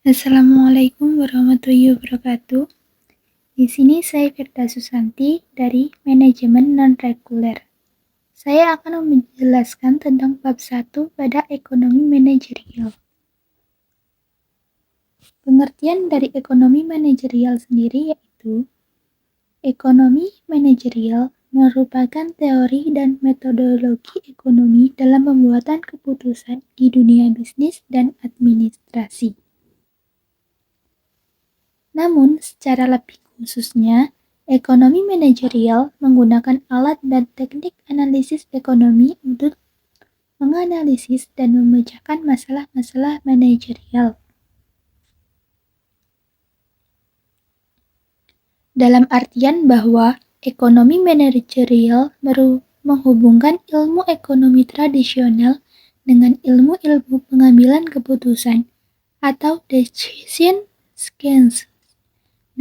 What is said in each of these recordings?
Assalamualaikum warahmatullahi wabarakatuh. Di sini saya Firda Susanti dari Manajemen Non-Reguler. Saya akan menjelaskan tentang bab 1 pada ekonomi manajerial. Pengertian dari ekonomi manajerial sendiri yaitu ekonomi manajerial merupakan teori dan metodologi ekonomi dalam pembuatan keputusan di dunia bisnis dan administrasi. Namun, secara lebih khususnya, ekonomi manajerial menggunakan alat dan teknik analisis ekonomi untuk menganalisis dan memecahkan masalah-masalah manajerial. Dalam artian bahwa ekonomi manajerial menghubungkan ilmu ekonomi tradisional dengan ilmu-ilmu pengambilan keputusan atau decision science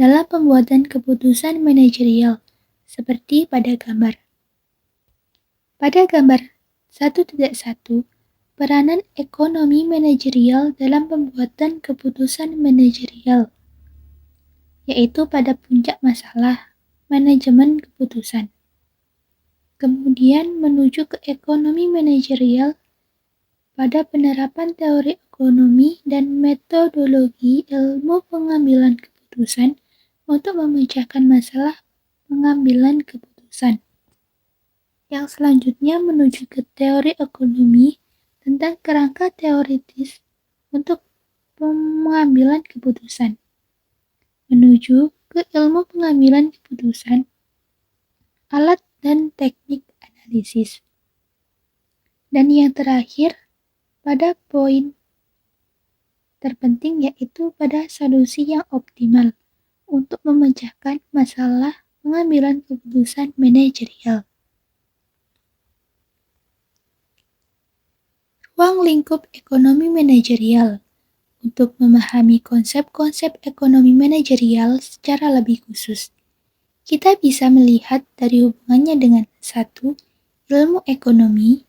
dalam pembuatan keputusan manajerial, seperti pada gambar. Pada gambar 1.1, peranan ekonomi manajerial dalam pembuatan keputusan manajerial, yaitu pada puncak masalah, manajemen keputusan. Kemudian menuju ke ekonomi manajerial pada penerapan teori ekonomi dan metodologi ilmu pengambilan keputusan untuk memecahkan masalah pengambilan keputusan. Yang selanjutnya menuju ke teori ekonomi tentang kerangka teoritis untuk pengambilan keputusan. Menuju ke ilmu pengambilan keputusan, alat dan teknik analisis. Dan yang terakhir, pada poin terpenting yaitu pada solusi yang optimal untuk memecahkan masalah pengambilan keputusan manajerial. Ruang lingkup ekonomi manajerial. Untuk memahami konsep-konsep ekonomi manajerial secara lebih khusus, kita bisa melihat dari hubungannya dengan 1. Ilmu ekonomi,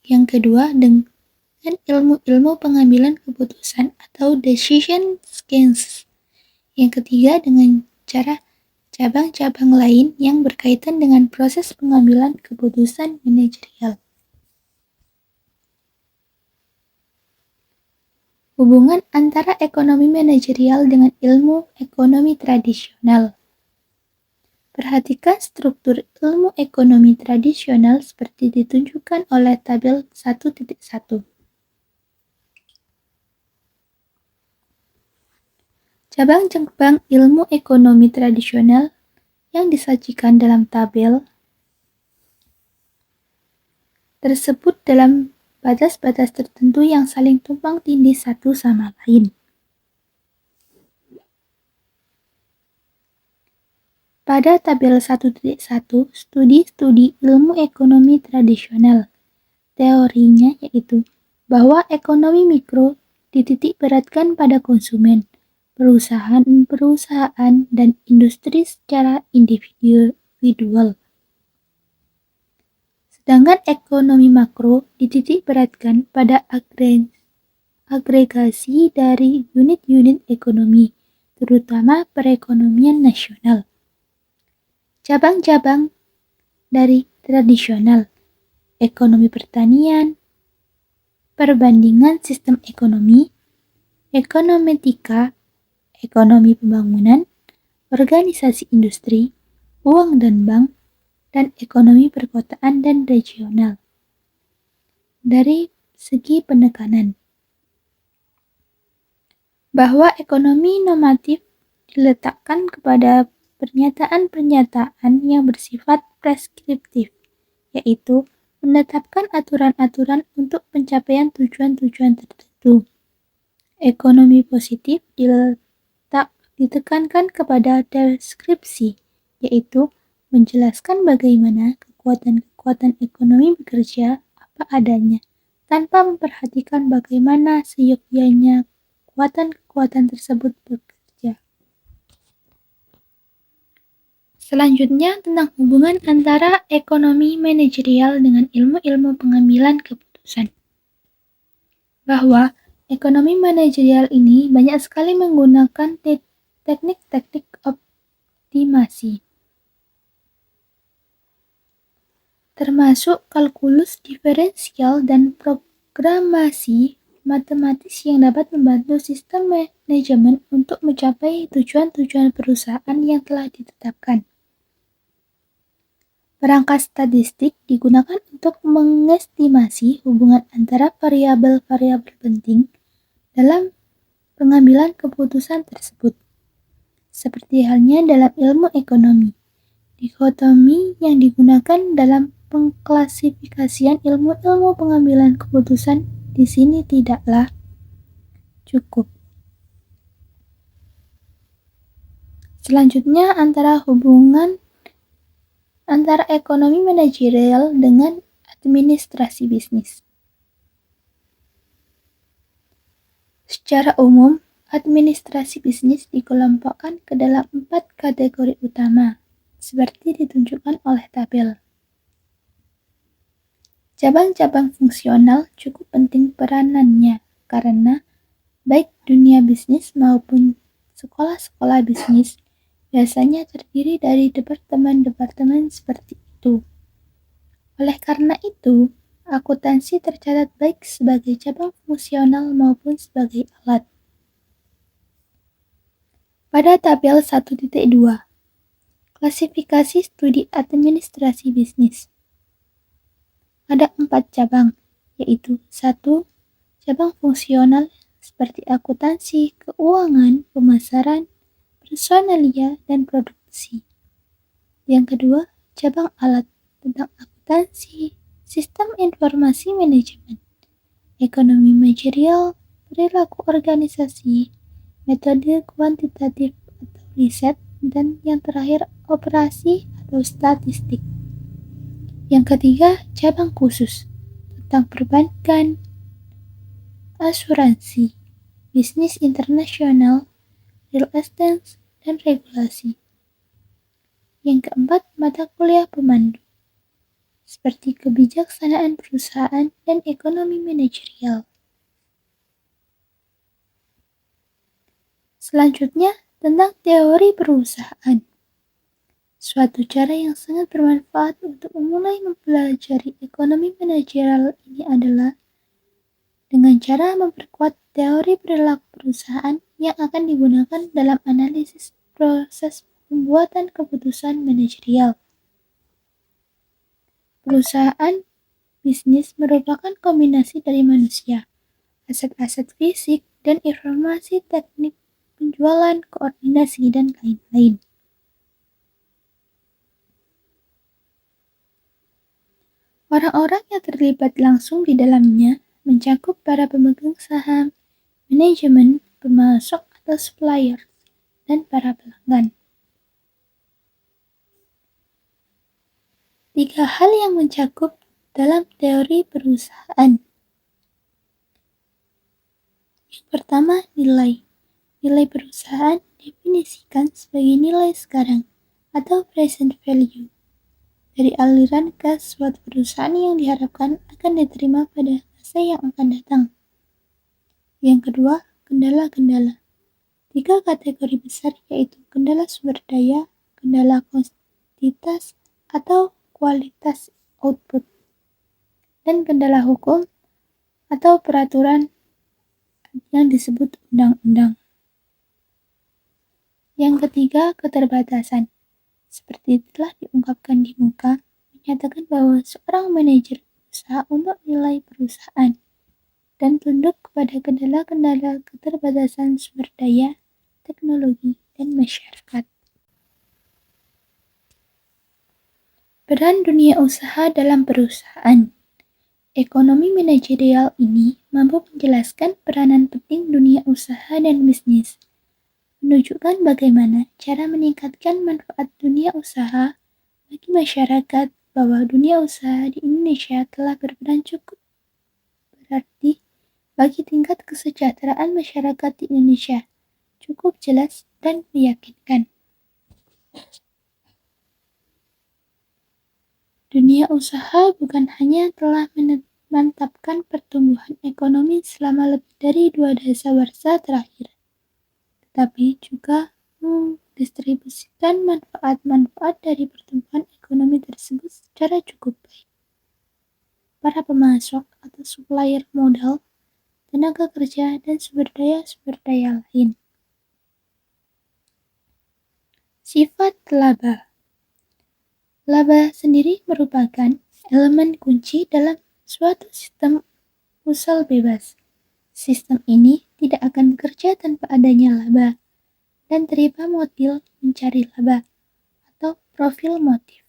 yang kedua dengan ilmu-ilmu pengambilan keputusan atau decision science, yang ketiga dengan cara cabang-cabang lain yang berkaitan dengan proses pengambilan keputusan manajerial. Hubungan antara ekonomi manajerial dengan ilmu ekonomi tradisional. Perhatikan struktur ilmu ekonomi tradisional seperti ditunjukkan oleh tabel 1.1. Cabang-cabang ilmu ekonomi tradisional yang disajikan dalam tabel tersebut dalam batas-batas tertentu yang saling tumpang tindih satu sama lain. Pada tabel 1.1, studi-studi ilmu ekonomi tradisional. Teorinya yaitu bahwa ekonomi mikro dititik beratkan pada konsumen, perusahaan-perusahaan, dan industri secara individual. Sedangkan ekonomi makro dititik beratkan pada agregasi dari unit-unit ekonomi, terutama perekonomian nasional. Cabang-cabang dari tradisional, ekonomi pertanian, perbandingan sistem ekonomi, ekonometika, ekonomi pembangunan, organisasi industri, uang dan bank, dan ekonomi perkotaan dan regional. Dari segi penekanan, bahwa ekonomi normatif diletakkan kepada pernyataan-pernyataan yang bersifat preskriptif, yaitu menetapkan aturan-aturan untuk pencapaian tujuan-tujuan tertentu. Ekonomi positif ditekankan kepada deskripsi, yaitu menjelaskan bagaimana kekuatan-kekuatan ekonomi bekerja apa adanya, tanpa memperhatikan bagaimana seyogyanya kekuatan-kekuatan tersebut bekerja. Selanjutnya tentang hubungan antara ekonomi manajerial dengan ilmu-ilmu pengambilan keputusan. Bahwa Ekonomi manajerial ini banyak sekali menggunakan teknik-teknik optimasi, termasuk kalkulus diferensial dan programasi matematis yang dapat membantu sistem manajemen untuk mencapai tujuan-tujuan perusahaan yang telah ditetapkan. Perangkat statistik digunakan untuk mengestimasi hubungan antara variabel-variabel penting dalam pengambilan keputusan tersebut. Seperti halnya dalam ilmu ekonomi, dikotomi yang digunakan dalam pengklasifikasian ilmu-ilmu pengambilan keputusan di sini tidaklah cukup. Selanjutnya, hubungan antara ekonomi manajerial dengan administrasi bisnis. Secara umum, administrasi bisnis dikelompokkan ke dalam 4 kategori utama, seperti ditunjukkan oleh tabel. Cabang-cabang fungsional cukup penting peranannya, karena baik dunia bisnis maupun sekolah-sekolah bisnis biasanya terdiri dari departemen-departemen seperti itu. Oleh karena itu, akuntansi tercatat baik sebagai cabang fungsional maupun sebagai alat. Pada tabel 1.2, klasifikasi studi administrasi bisnis. Ada 4 cabang, yaitu 1. Cabang fungsional seperti akuntansi, keuangan, pemasaran, personalia, dan produksi. Yang kedua, cabang alat tentang akuntansi, sistem informasi manajemen, ekonomi manajerial, perilaku organisasi, metode kuantitatif atau riset, dan yang terakhir operasi atau statistik. Yang ketiga, cabang khusus tentang perbankan, asuransi, bisnis internasional, real estate, dan regulasi. Yang keempat, mata kuliah pemandu, seperti kebijaksanaan perusahaan dan ekonomi manajerial. Selanjutnya, tentang teori perusahaan. Suatu cara yang sangat bermanfaat untuk memulai mempelajari ekonomi manajerial ini adalah dengan cara memperkuat teori perilaku perusahaan yang akan digunakan dalam analisis proses pembuatan keputusan manajerial. Perusahaan bisnis merupakan kombinasi dari manusia, aset-aset fisik, dan informasi teknik penjualan, koordinasi, dan lain-lain. Orang-orang yang terlibat langsung di dalamnya mencakup para pemegang saham, manajemen, pemasok atau supplier, dan para pelanggan. 3 hal yang mencakup dalam teori perusahaan. Yang pertama, nilai. Nilai perusahaan definisikan sebagai nilai sekarang atau present value dari aliran kas suatu perusahaan yang diharapkan akan diterima pada masa yang akan datang. Yang kedua, kendala-kendala. 3 kategori besar yaitu kendala sumber daya, kendala kuantitas atau kualitas output, dan kendala hukum atau peraturan yang disebut undang-undang. Yang ketiga, keterbatasan. Seperti telah diungkapkan di muka, menyatakan bahwa seorang manajer berusaha untuk nilai perusahaan dan tunduk kepada kendala-kendala keterbatasan sumber daya, teknologi, dan masyarakat. Peran dunia usaha dalam perusahaan. Ekonomi manajerial ini mampu menjelaskan peranan penting dunia usaha dan bisnis, menunjukkan bagaimana cara meningkatkan manfaat dunia usaha bagi masyarakat, bahwa dunia usaha di Indonesia telah berperan cukup berarti bagi tingkat kesejahteraan masyarakat di Indonesia, cukup jelas dan meyakinkan. Dunia usaha bukan hanya telah mantapkan pertumbuhan ekonomi selama lebih dari 2 dasawarsa terakhir, tetapi juga mendistribusikan manfaat-manfaat dari pertumbuhan ekonomi tersebut secara cukup baik. Para pemasok atau supplier modal, tenaga kerja, dan sumber daya lain. Sifat laba. Laba sendiri merupakan elemen kunci dalam suatu sistem usaha bebas. Sistem ini tidak akan bekerja tanpa adanya laba dan terima motif mencari laba atau profil motif.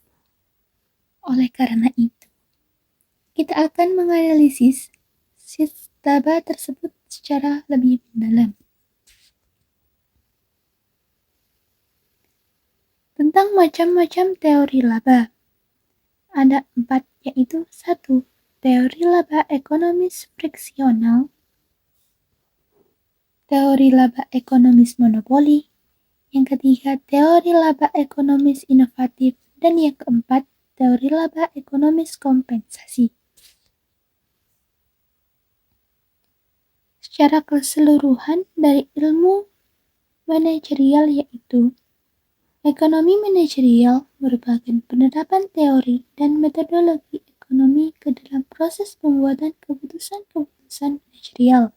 Oleh karena itu, kita akan menganalisis laba tersebut secara lebih mendalam. Tentang macam-macam teori laba. Ada 4, yaitu 1. Teori laba ekonomis friksional, teori laba ekonomis monopoli, yang ketiga teori laba ekonomis inovatif, dan yang keempat teori laba ekonomis kompensasi. Secara keseluruhan dari ilmu manajerial yaitu ekonomi manajerial merupakan penerapan teori dan metodologi ekonomi ke dalam proses pembuatan keputusan-keputusan manajerial.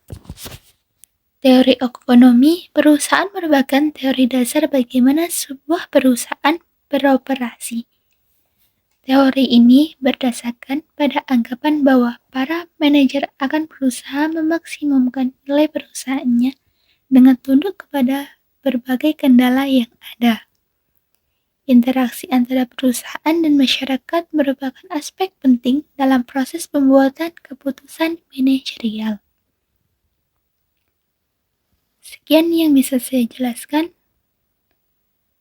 Teori ekonomi perusahaan merupakan teori dasar bagaimana sebuah perusahaan beroperasi. Teori ini berdasarkan pada anggapan bahwa para manajer akan berusaha memaksimumkan nilai perusahaannya dengan tunduk kepada berbagai kendala yang ada. Interaksi antara perusahaan dan masyarakat merupakan aspek penting dalam proses pembuatan keputusan manajerial. Sekian yang bisa saya jelaskan.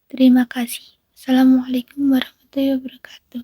Terima kasih. Assalamualaikum warahmatullahi wabarakatuh.